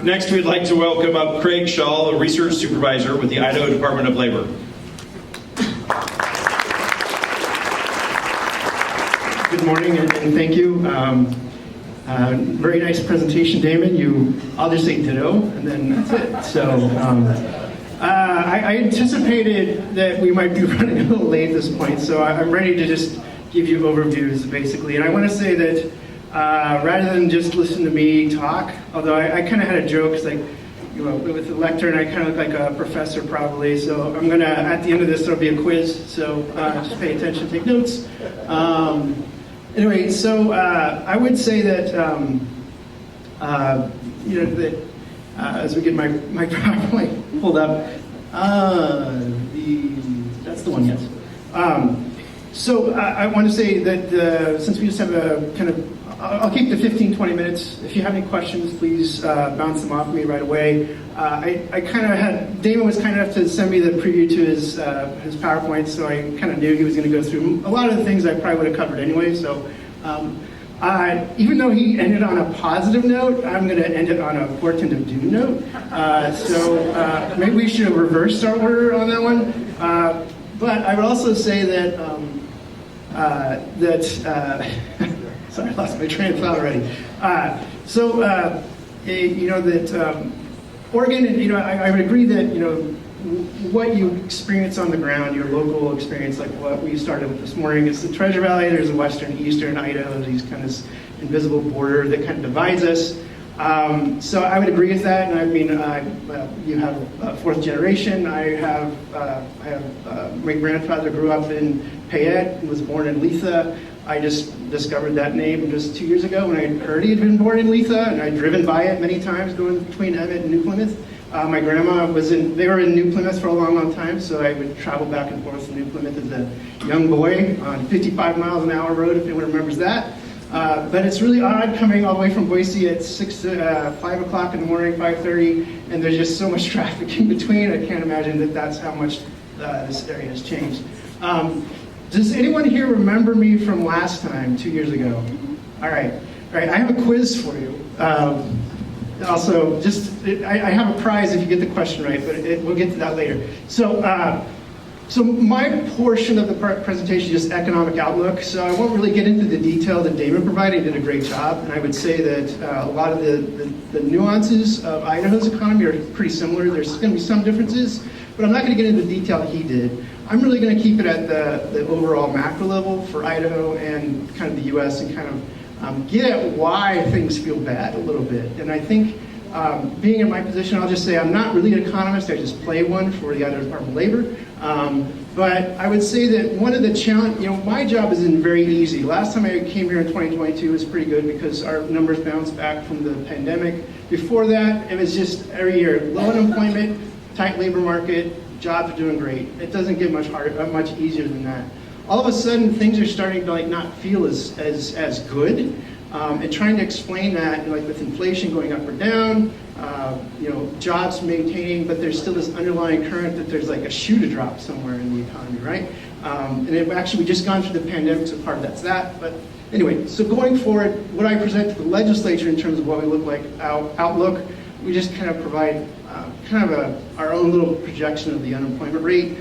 Next, we'd like to welcome up Craig Shaul, a research supervisor with the Idaho Department of Labor. Good morning and thank you. Very nice presentation, Damon. You obviously ditto, and then that's it. So I anticipated that we might be running a little late at this point, so I'm ready to just give you overviews, basically. And I want to say that rather than just listen to me talk, although I kind of had a joke, it's like, you know, with the lectern, I kind of look like a professor probably. So I'm gonna, at the end of this, there'll be a quiz. So just pay attention, take notes. Anyway, so I would say that, you know, that as we get my PowerPoint pulled up, that's the one, yes. So I want to say that since we just have a kind of, I'll keep the 15-20 minutes. If you have any questions, please bounce them off me right away. I kind of had, Damon was kind enough to send me the preview to his PowerPoint, so I kind of knew he was going to go through a lot of the things I probably would have covered anyway. So even though he ended on a positive note, I'm going to end it on a portent of doom note. So maybe we should reverse our order on that one. But I would also say that sorry, I lost my train of thought already. You know, that Oregon, you know, I would agree that, you know, what you experience on the ground, your local experience, like what we started with this morning, is the Treasure Valley. There's a western, eastern Idaho, these kind of invisible border that kind of divides us. So I would agree with that, and I mean, you have fourth generation. I have my grandfather grew up in Payette, was born in Letha. I just discovered that name just 2 years ago when I heard he had been born in Letha, and I'd driven by it many times going between Emmett and New Plymouth. My grandma they were in New Plymouth for a long, long time, so I would travel back and forth to New Plymouth as a young boy on 55 miles an hour road, if anyone remembers that. But it's really odd coming all the way from Boise at 5 o'clock in the morning, 5:30, and there's just so much traffic in between. I can't imagine that that's how much this area has changed. Does anyone here remember me from last time, 2 years ago? All right. I have a quiz for you. Also, I have a prize if you get the question right, but we'll get to that later. So my portion of the presentation is just economic outlook, so I won't really get into the detail that Damon provided. He did a great job, and I would say that a lot of the nuances of Idaho's economy are pretty similar. There's going to be some differences, but I'm not going to get into the detail he did. I'm really going to keep it at the overall macro level for Idaho and kind of the U.S. and kind of get at why things feel bad a little bit. And I think being in my position, I'll just say I'm not really an economist. I just play one for the Idaho Department of Labor. But I would say that one of the challenges, you know, my job isn't very easy. Last time I came here in 2022 was pretty good because our numbers bounced back from the pandemic. Before that, it was just every year, low unemployment, tight labor market, jobs are doing great. It doesn't get much harder, much easier than that. All of a sudden, things are starting to like not feel as good. And trying to explain that, like with inflation going up or down, you know, jobs maintaining, but there's still this underlying current that there's like a shoe to drop somewhere in the economy, right? And we just gone through the pandemic, so part of that's that. But anyway, so going forward, what I present to the legislature in terms of what we look like outlook, we just kind of provide our own little projection of the unemployment rate.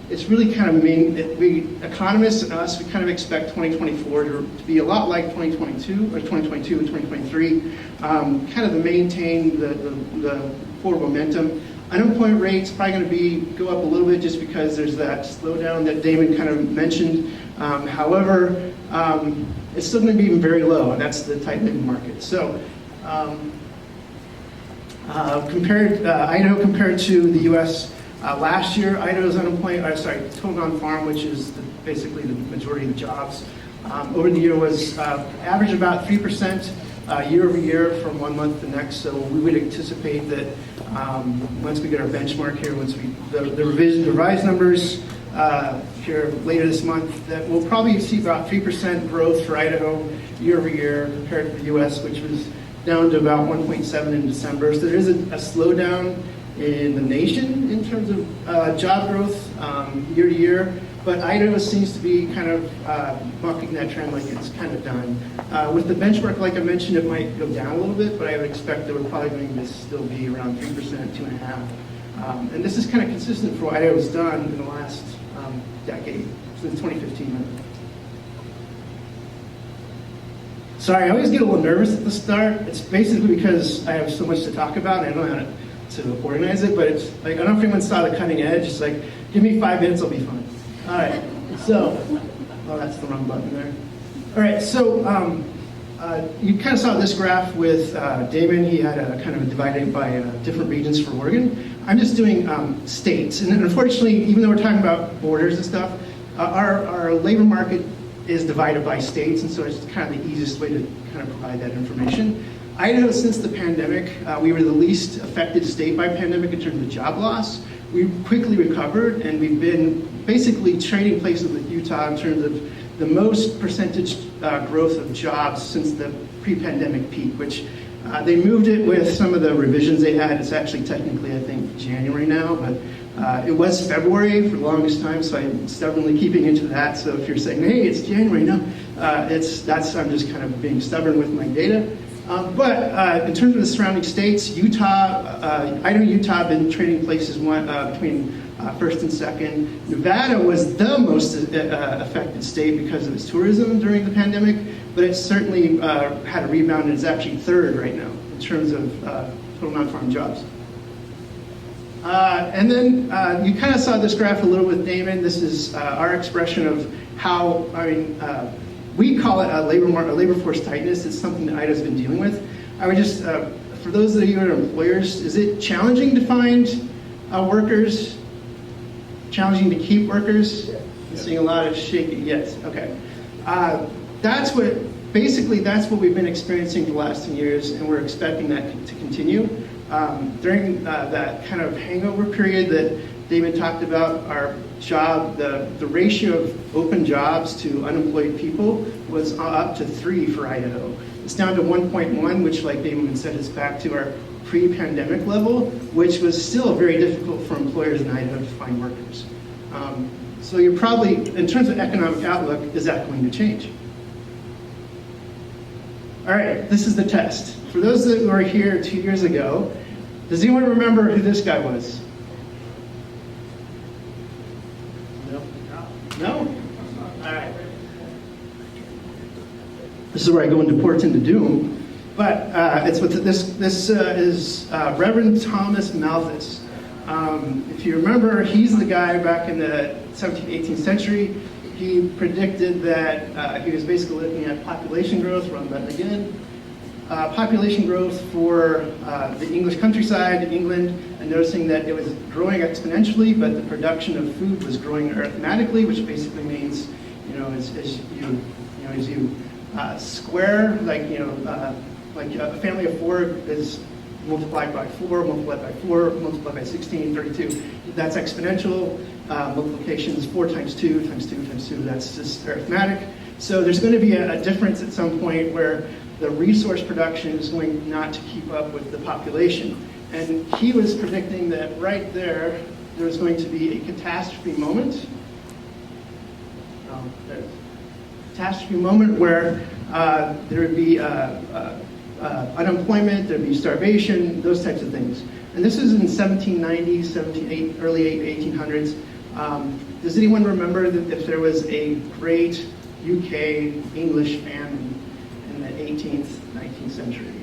It's really kind of we economists and us, we kind of expect 2024 to be a lot like 2022 or 2022 and 2023, kind of to maintain the forward momentum. Unemployment rate's probably going to go up a little bit just because there's that slowdown that Damon kind of mentioned. However, it's still going to be very low, and that's the tight labor market. So Idaho compared to the U.S. Last year, Idaho's total non-farm, which is basically the majority of the jobs, over the year was average about 3% year over year from 1 month to the next. So we would anticipate that once we get our benchmark here, once the revised numbers here later this month, that we'll probably see about 3% growth for Idaho year over year compared to the U.S., which was down to about 1.7 in December. So there is a slowdown in the nation in terms of job growth year to year. but Idaho seems to be kind of bucking that trend, like it's kind of done. With the benchmark, like I mentioned, it might go down a little bit, but I would expect that we're probably going to still be around 3%, 2.5%. And this is kind of consistent for what Idaho's done in the last decade, since 2015. Sorry, I always get a little nervous at the start. It's basically because I have so much to talk about and I don't know how to organize it, but it's like, I don't know if anyone saw the cutting edge. It's like, give me 5 minutes, I'll be fine. All right, so, oh, that's the wrong button there. All right, so you kind of saw this graph with Damon. He had a kind of divided by different regions for Oregon. I'm just doing states, and unfortunately, even though we're talking about borders and stuff, our labor market is divided by states, and so it's kind of the easiest way to kind of provide that information. Idaho, since the pandemic, we were the least affected state by pandemic in terms of job loss. We quickly recovered, and we've been basically trading places with Utah in terms of the most percentage growth of jobs since the pre-pandemic peak, which they moved it with some of the revisions they had. It's actually technically, I think, January now, but it was February for the longest time, so I'm stubbornly keeping into that. So if you're saying, hey, it's January, no, I'm just kind of being stubborn with my data. But in terms of the surrounding states, Idaho, Utah have been trading places between first and second. Nevada was the most affected state because of its tourism during the pandemic, but it certainly had a rebound and is actually third right now in terms of total non-farm jobs. And then you kind of saw this graph a little with Damon. This is our expression of how, we call it a labor force tightness. It's something that Idaho's been dealing with. I would just, for those of you who are employers, is it challenging to find workers? Challenging to keep workers? Yeah. I'm seeing a lot of shaking. Yes, okay. That's what we've been experiencing for the last 10 years, and we're expecting that to continue. During that kind of hangover period that Damon talked about, our job, the ratio of open jobs to unemployed people was up to 3 for Idaho. It's down to 1.1, which, like Damon said, is back to our pre-pandemic level, which was still very difficult for employers in Idaho to find workers. So you're probably, in terms of economic outlook, is that going to change? All right, this is the test. For those that were here 2 years ago, does anyone remember who this guy was? No? All right. This is where I go into portent to doom. But it's what this is Reverend Thomas Malthus. If you remember, he's the guy back in the 17th, 18th century. He predicted that he was basically looking at population growth, run that again. Population growth for the English countryside, England, and noticing that it was growing exponentially, but the production of food was growing arithmetically, which basically means, as you square, like a family of 4 is multiplied by 4, multiplied by 4, multiplied by 16, 32. That's exponential. Multiplication is 4 times 2 times 2 times 2. That's just arithmetic. So there's going to be a difference at some point where the resource production is going not to keep up with the population. And he was predicting that right there was going to be a catastrophe moment. Catastrophe moment where there would be unemployment, there'd be starvation, those types of things. And this is in 1790s, early 1800s. Does anyone remember that if there was a great UK English famine in the 18th, 19th century?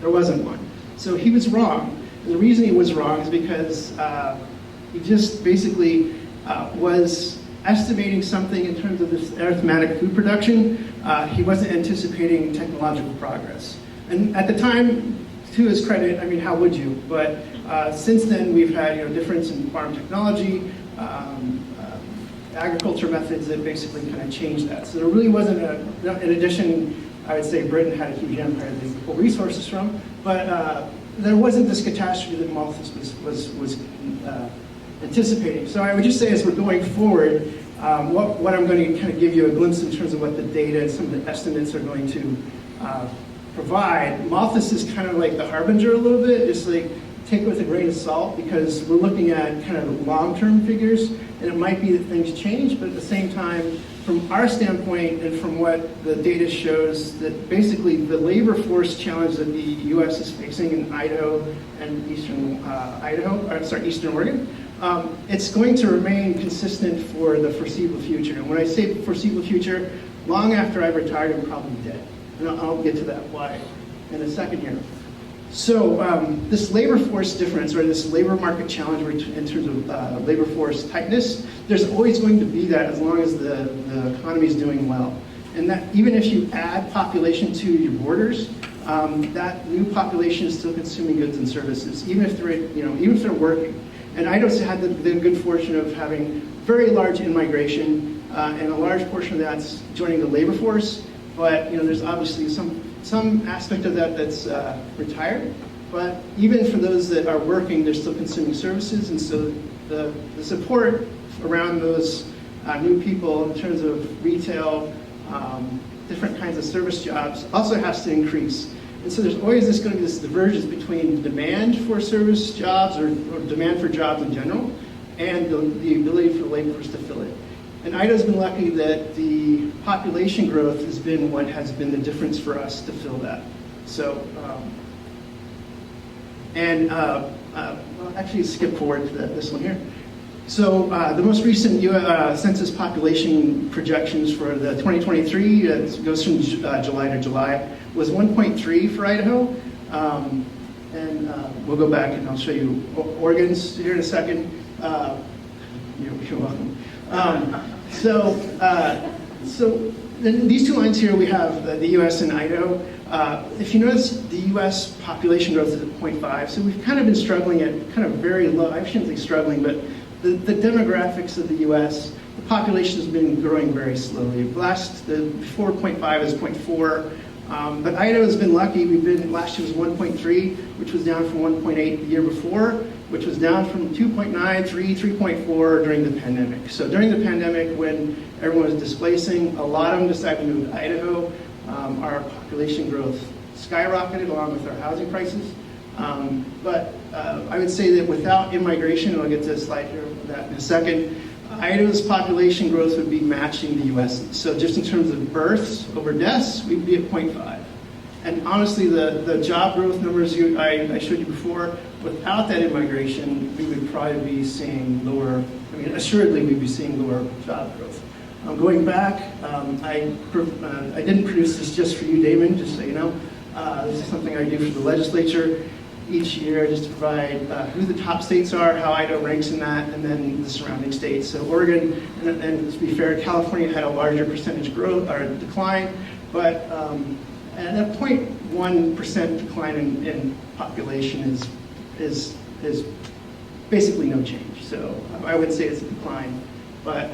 There wasn't one. So he was wrong. And the reason he was wrong is because he just basically was estimating something in terms of this arithmetic food production. He wasn't anticipating technological progress. And at the time, to his credit, how would you? But since then, we've had difference in farm technology, agriculture methods that basically kind of changed that. So there really wasn't in addition, I would say Britain had a huge empire that they could pull resources from, but there wasn't this catastrophe that Malthus was anticipating. So I would just say as we're going forward, what I'm going to kind of give you a glimpse in terms of what the data and some of the estimates are going to provide. Malthus is kind of like the harbinger a little bit. It's like take it with a grain of salt because we're looking at kind of long-term figures, and it might be that things change, but at the same time, from our standpoint and from what the data shows, that basically the labor force challenge that the U.S. is facing in Idaho and eastern Eastern Oregon, it's going to remain consistent for the foreseeable future. And when I say foreseeable future, long after I've retired, I'm probably dead. And I'll get to that why in a second here. So this labor force difference, or this labor market challenge in terms of labor force tightness, there's always going to be that as long as the economy is doing well. And that even if you add population to your borders, that new population is still consuming goods and services, even if they're working. And Idaho's had the good fortune of having very large in-migration, and a large portion of that's joining the labor force. But there's obviously some aspect of that that's retired. But even for those that are working, they're still consuming services, and so the support around those new people in terms of retail, different kinds of service jobs also has to increase. And so there's always going to be this divergence between demand for service jobs or demand for jobs in general and the ability for the labor force to fill it. And Idaho's been lucky that the population growth has been what has been the difference for us to fill that. So, well, actually skip forward to this one here. So the most recent census population projections for the 2023, it goes from July to July, was 1.3 for Idaho. And we'll go back and I'll show you Oregon's here in a second. You're welcome. So then these two lines here, we have the U.S. and Idaho. If you notice, the U.S. population growth is at 0.5, so we've kind of been struggling at kind of very low, I shouldn't say struggling, but the demographics of the U.S., the population has been growing very slowly. Before 0.5 is 0.4, but Idaho has been lucky. Last year was 1.3, which was down from 1.8 the year before, which was down from 2.9, 3.4 during the pandemic. So during the pandemic, when everyone was displacing, a lot of them decided to move to Idaho. Our population growth skyrocketed along with our housing prices. But I would say that without immigration, and I'll get to a slide here with that in a second, Idaho's population growth would be matching the U.S.'s. So just in terms of births over deaths, we'd be at 0.5. And honestly, the job growth numbers I showed you before, without that immigration, we would probably be seeing lower, assuredly we'd be seeing lower job growth. Going back, I didn't produce this just for you, Damon, just so you know. This is something I do for the legislature each year, just to provide who the top states are, how Idaho ranks in that, and then the surrounding states. So Oregon, and to be fair, California had a larger percentage growth or decline, but and a 0.1% decline in population is basically no change. So I would say it's a decline. But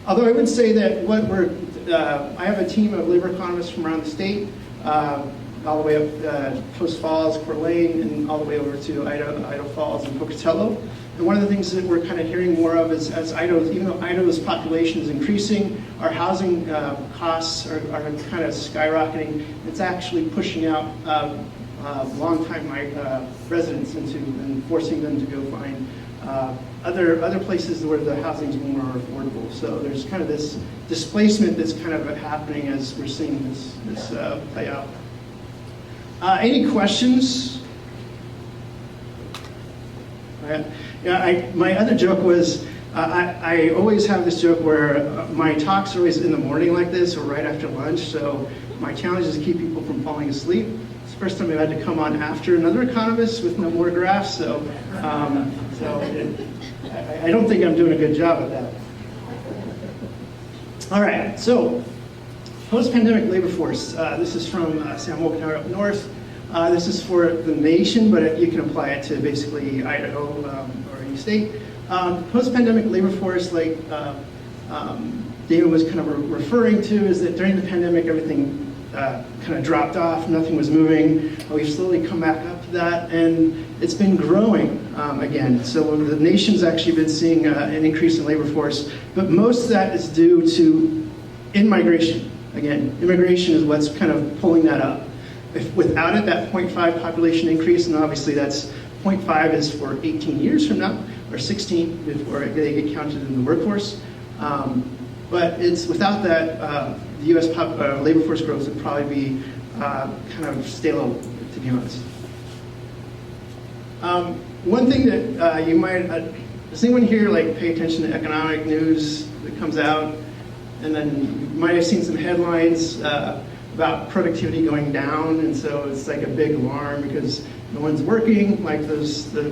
although I would say that I have a team of labor economists from around the state, all the way up Post Falls, Coeur d'Alene, and all the way over to Idaho Falls and Pocatello. And one of the things that we're kind of hearing more of is even though Idaho's population is increasing, our housing costs are kind of skyrocketing. It's actually pushing out long-time residents and forcing them to go find other places where the housing is more affordable. So there's kind of this displacement that's kind of happening as we're seeing this play out. Any questions? My other joke was, I always have this joke where my talks are always in the morning like this or right after lunch, so my challenge is to keep people from falling asleep. It's the first time I've had to come on after another economist with no more graphs, so I don't think I'm doing a good job at that. All right, so post-pandemic labor force. This is from Sam Wolkenhauer up north. This is for the nation, but you can apply it to basically Idaho or any state. Post-pandemic labor force, like David was kind of referring to, is that during the pandemic, everything kind of dropped off, nothing was moving. We've slowly come back up to that, and it's been growing again. So the nation's actually been seeing an increase in labor force, but most of that is due to in-migration. Again, immigration is what's kind of pulling that up. Without it, that 0.5 population increase, and obviously that's 0.5 is for 18 years from now, or 16 before they get counted in the workforce. But it's without that, the U.S. labor force growth would probably be kind of stale, to be honest. One thing that you might, does anyone here like pay attention to economic news that comes out? And then you might have seen some headlines about productivity going down, and so it's like a big alarm because no one's working, like those the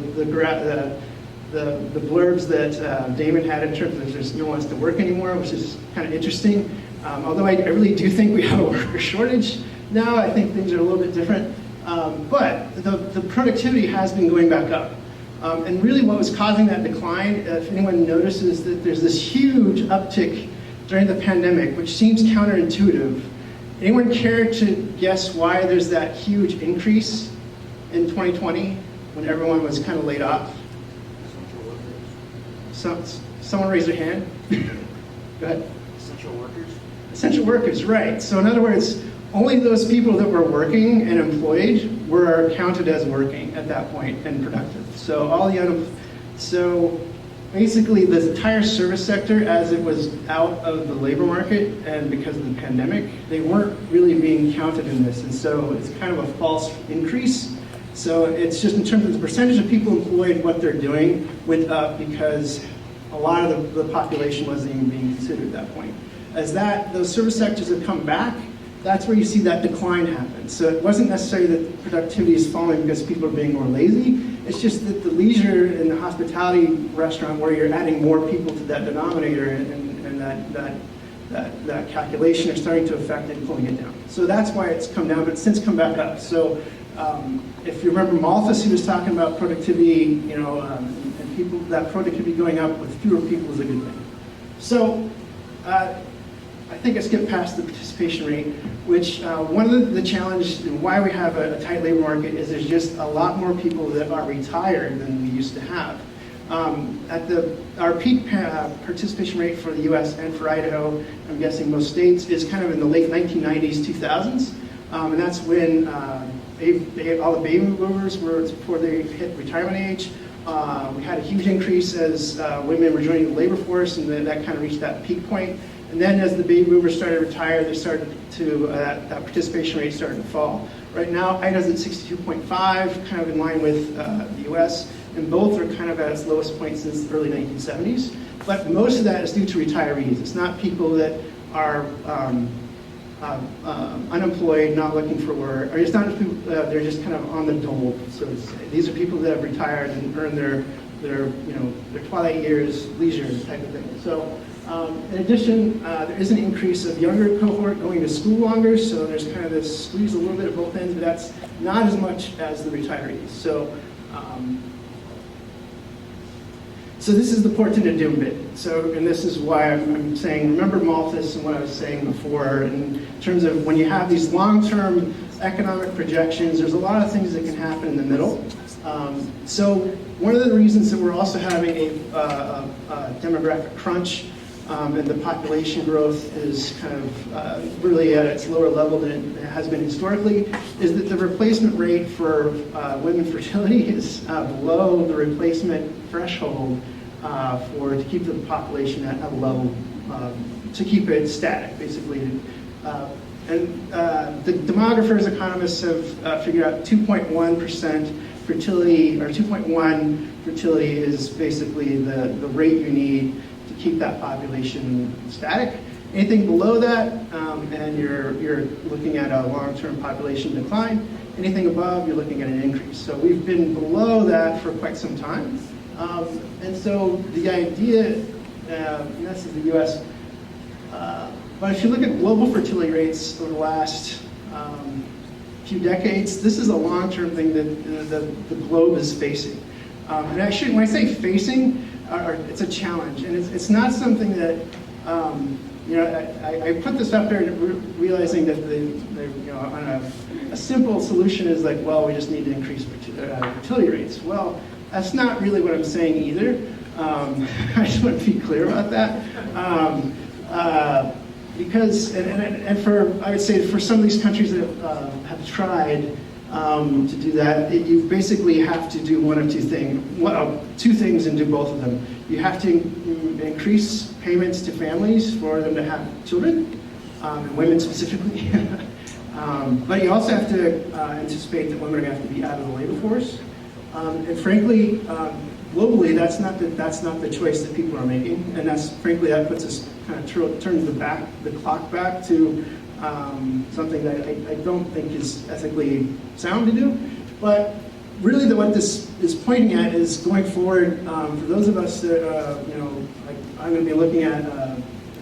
blurbs that Damon had in terms of there's no one wants to work anymore, which is kind of interesting. Although I really do think we have a worker shortage now, I think things are a little bit different. But the productivity has been going back up. And really what was causing that decline, if anyone notices that there's this huge uptick during the pandemic, which seems counterintuitive. Anyone care to guess why there's that huge increase in 2020 when everyone was kind of laid off? Someone raise their hand. Go ahead. Essential workers? Essential workers, right. So in other words, only those people that were working and employed were counted as working at that point and productive. So so basically the entire service sector, as it was out of the labor market and because of the pandemic, they weren't really being counted in this. And so it's kind of a false increase. So it's just in terms of the percentage of people employed, what they're doing went up because a lot of the population wasn't even being considered at that point. As those service sectors have come back, that's where you see that decline happen. So it wasn't necessarily that productivity is falling because people are being more lazy. It's just that the leisure and the hospitality restaurant where you're adding more people to that denominator and that calculation are starting to affect it and pulling it down. So that's why it's come down, but it's since come back up. So if you remember Malthus, he was talking about productivity, and people, that productivity going up with fewer people is a good thing. So I think I skipped past the participation rate, which one of the challenges and why we have a tight labor market is there's just a lot more people that are retired than we used to have. Our peak participation rate for the US and for Idaho, I'm guessing most states, is kind of in the late 1990s, 2000s. And that's when all the baby boomers were before they hit retirement age. We had a huge increase as women were joining the labor force, and then that kind of reached that peak point. And then as the baby boomers started to retire, they started to, that participation rate started to fall. Right now, Idaho's at 62.5, kind of in line with the US, and both are kind of at its lowest point since the early 1970s. But most of that is due to retirees. It's not people that are unemployed, not looking for work, or it's not people, they're just kind of on the dole, so to say. These are people that have retired and earned their twilight years, leisure type of thing. So. In addition, there is an increase of younger cohort going to school longer, so there's kind of this squeeze a little bit at both ends, but that's not as much as the retirees. So this is the portent of doom bit. So, and this is why I'm saying, remember Malthus and what I was saying before, in terms of when you have these long-term economic projections, there's a lot of things that can happen in the middle. So one of the reasons that we're also having a demographic crunch and the population growth is kind of really at its lower level than it has been historically, is that the replacement rate for women fertility is below the replacement threshold to keep the population at a level, to keep it static, basically. And the demographers, economists have figured out 2.1% fertility, or 2.1 fertility is basically the rate you need to keep that population static. Anything below that, and you're looking at a long-term population decline. Anything above, you're looking at an increase. So we've been below that for quite some time. And so the idea, and this is the US, but if you look at global fertility rates over the last few decades, this is a long-term thing that the globe is facing. And when I say facing, it's a challenge, and it's not something that, I put this up there realizing that on a simple solution is like, well, we just need to increase fertility rates. Well, that's not really what I'm saying either. I just want to be clear about that. Because, I would say for some of these countries that have tried, to do that, you basically have to do one of two things. Two things and do both of them. You have to increase payments to families for them to have children, and women specifically. But you also have to anticipate that women are going to have to be out of the labor force. And frankly, globally, that's not the choice that people are making, and that puts us kind of turns the clock back to something that I don't think is ethically sound to do. But really, what this is pointing at is going forward. For those of us that like I'm going to be looking at,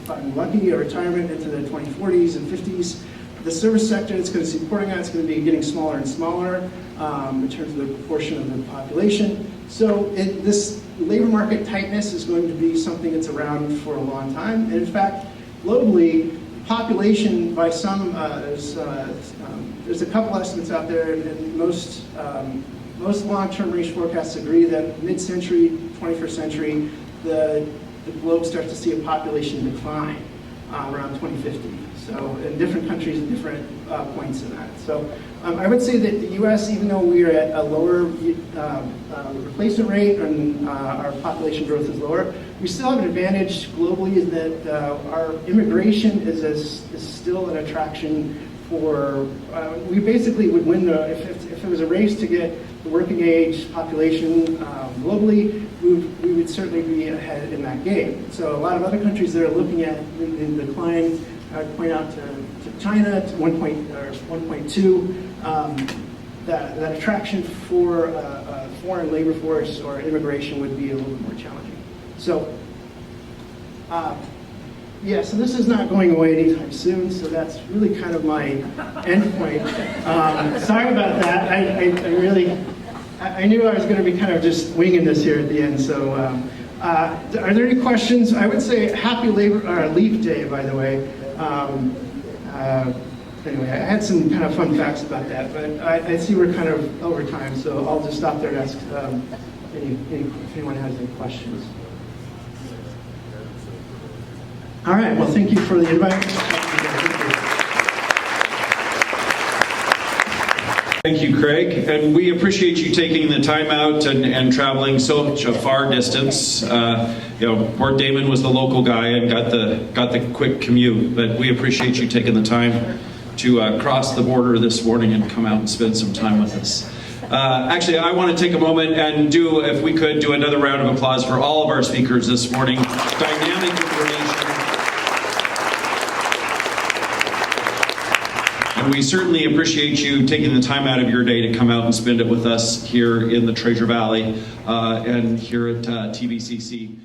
if I'm lucky, a retirement into the 2040s and 50s. The service sector that's going to be supporting that is going to be getting smaller and smaller in terms of the proportion of the population. So this labor market tightness is going to be something that's around for a long time. And in fact, globally, population by some, there's a couple estimates out there, and most long-term range forecasts agree that mid-century, 21st century, the globe starts to see a population decline around 2050. So in different countries at different points in that. So I would say that the U.S., even though we are at a lower replacement rate and our population growth is lower, we still have an advantage globally in that our immigration is still an attraction for, we basically would win if it was a race to get the working age population globally, we would certainly be ahead in that game. So a lot of other countries that are looking at the decline, I would point out to China, to 1.2, that attraction for foreign labor force or immigration would be a little bit more challenging. So, yeah, so this is not going away anytime soon, so that's really kind of my end point. Sorry about that. I knew I was going to be kind of just winging this here at the end, so are there any questions? I would say happy Leap Day, by the way. Anyway, I had some kind of fun facts about that, but I see we're kind of over time, so I'll just stop there and ask if anyone has any questions. All right, well, thank you for the invite. Thank you, Craig, and we appreciate you taking the time out and traveling such a far distance. Port Damon was the local guy and got the quick commute, but we appreciate you taking the time to cross the border this morning and come out and spend some time with us. Actually, I want to take a moment and if we could, do another round of applause for all of our speakers this morning. Dynamic information. And we certainly appreciate you taking the time out of your day to come out and spend it with us here in the Treasure Valley and here at TVCC.